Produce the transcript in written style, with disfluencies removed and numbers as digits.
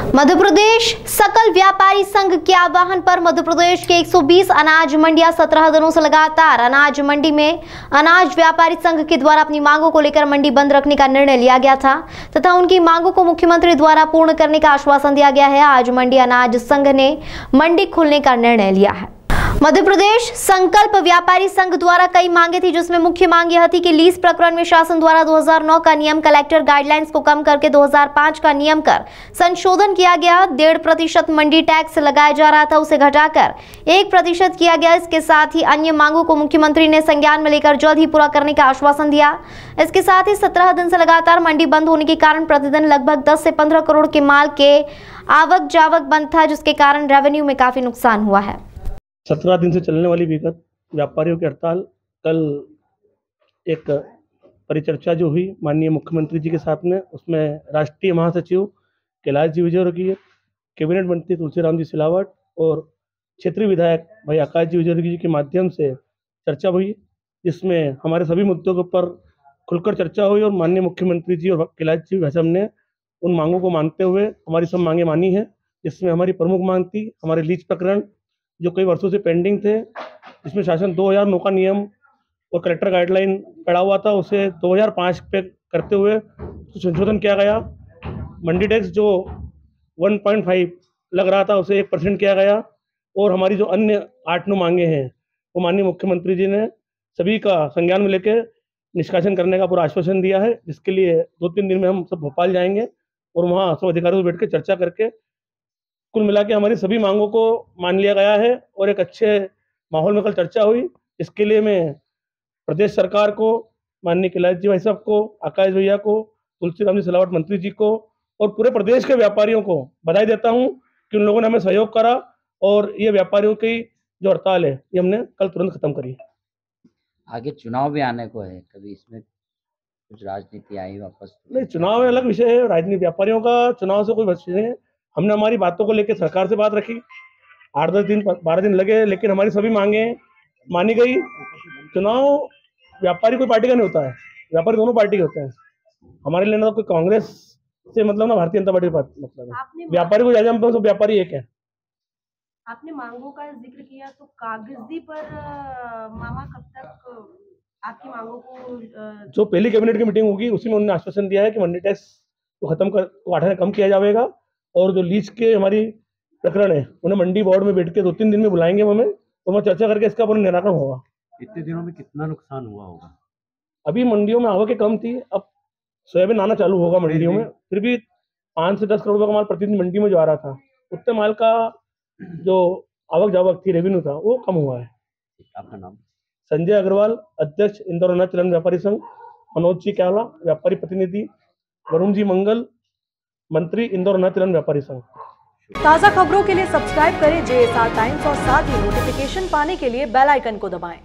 मध्य प्रदेश सकल व्यापारी संघ के आह्वान पर मध्य प्रदेश के 120 अनाज मंडियां 17 दिनों से लगातार अनाज मंडी में अनाज व्यापारी संघ के द्वारा अपनी मांगों को लेकर मंडी बंद रखने का निर्णय लिया गया था तथा उनकी मांगों को मुख्यमंत्री द्वारा पूर्ण करने का आश्वासन दिया गया है। आज मंडी अनाज संघ ने मंडी खोलने का निर्णय लिया है। मध्य प्रदेश संकल्प व्यापारी संघ द्वारा कई मांगे थी, जिसमें मुख्य मांग यह थी कि लीज प्रकरण में शासन द्वारा 2009 का नियम कलेक्टर गाइडलाइंस को कम करके 2005 का नियम कर संशोधन किया गया। 1.5% मंडी टैक्स लगाया जा रहा था, उसे घटाकर 1% किया गया। इसके साथ ही अन्य मांगों को मुख्यमंत्री ने संज्ञान में लेकर जल्द ही पूरा करने का आश्वासन दिया। इसके साथ ही 17 दिन से लगातार मंडी बंद होने के कारण प्रतिदिन लगभग 10 से 15 करोड़ के माल के आवक जावक बंद था, जिसके कारण रेवेन्यू में काफी नुकसान हुआ है। 17 दिन से चलने वाली विगत व्यापारियों की हड़ताल कल एक परिचर्चा जो हुई माननीय मुख्यमंत्री जी के साथ में, उसमें राष्ट्रीय महासचिव कैलाश जी विजयवर्गीय, कैबिनेट मंत्री तुलसीराम जी सिलावट और क्षेत्रीय विधायक भाई आकाश जी विजयवर्गीय जी के माध्यम से चर्चा हुई, जिसमें हमारे सभी मुद्दों के ऊपर खुलकर चर्चा हुई और माननीय मुख्यमंत्री जी और कैलाश जी भाई साहब ने उन मांगों को मानते हुए हमारी सब मांगें मानी है। जिसमें हमारी प्रमुख मांग थी हमारे लीज प्रकरण जो कई वर्षों से पेंडिंग थे, जिसमें शासन 2009 का नियम और कलेक्टर गाइडलाइन पड़ा हुआ था, उसे 2005 पे करते हुए संशोधन किया गया। मंडी टैक्स जो 1.5 लग रहा था उसे 1% किया गया और हमारी जो अन्य 8-9 मांगे हैं वो माननीय मुख्यमंत्री जी ने सभी का संज्ञान में लेकर निष्कासन करने का पूरा आश्वासन दिया है, जिसके लिए 2-3 दिन में हम सब भोपाल जाएंगे और वहाँ सब अधिकारियों से बैठ के चर्चा करके कुल मिला के हमारी सभी मांगों को मान लिया गया है और एक अच्छे माहौल में कल चर्चा हुई। इसके लिए मैं प्रदेश सरकार को, माननीय कैलाश जी भाई साहब को, आकाश भैया को, तुलसीराम जी सिलावट मंत्री जी को और पूरे प्रदेश के व्यापारियों को बधाई देता हूं कि उन लोगों ने हमें सहयोग करा और ये व्यापारियों की जो हड़ताल है ये हमने कल तुरंत खत्म करी। आगे चुनाव भी आने को है, कभी इसमें कुछ राजनीति आई वापस? नहीं, चुनाव अलग विषय है, राजनीति व्यापारियों का चुनाव से कोई विषय नहीं है। हमने हमारी बातों को लेकर सरकार से बात रखी, 8-10 दिन 12 दिन लगे, लेकिन हमारी सभी मांगे मानी गई। चुनाव व्यापारी कोई पार्टी का नहीं होता है, व्यापारी दोनों पार्टी के होते हैं। हमारे लिए ना कोई कांग्रेस से मतलब ना भारतीय जनता पार्टी मतलब है। व्यापारी को ज्यादा हम तो व्यापारी एक है। आपने मांगों का जिक्र किया, तो कागजी पर मामा कब तक आपकी मांगों को जो पहली कैबिनेट की मीटिंग होगी उसी में उन्होंने आश्वासन दिया है कि मंडी टैक्स को खत्म कर 8 कम किया जाएगा और जो लीज के हमारी प्रकरण है उन्हें मंडी बोर्ड में बैठ के 2-3 दिन में बुलाएंगे हमें और वहाँ चर्चा करके इसका पूरा निराकरण होगा। इतने दिनों में कितना नुकसान हुआ होगा? अभी मंडियों में आवक कम थी, अब सोयाबीन आना चालू होगा मंडियों में, फिर भी 5 से 10 करोड़ रुपये का माल प्रतिदिन मंडी में जो आ रहा था, उतने माल का जो आवक जावक थी, रेवेन्यू था, वो कम हुआ है। आपका नाम? संजय अग्रवाल, अध्यक्ष इंदौर अनाज तिलहन व्यापारी संघ। मनोज जी क्याला, व्यापारी प्रतिनिधि। वरुण जी मंगल, मंत्री इंदौर अनाज तिलहन व्यापारी संघ। ताज़ा खबरों के लिए सब्सक्राइब करें JSR टाइम्स और साथ ही नोटिफिकेशन पाने के लिए बेल आइकन को दबाएं।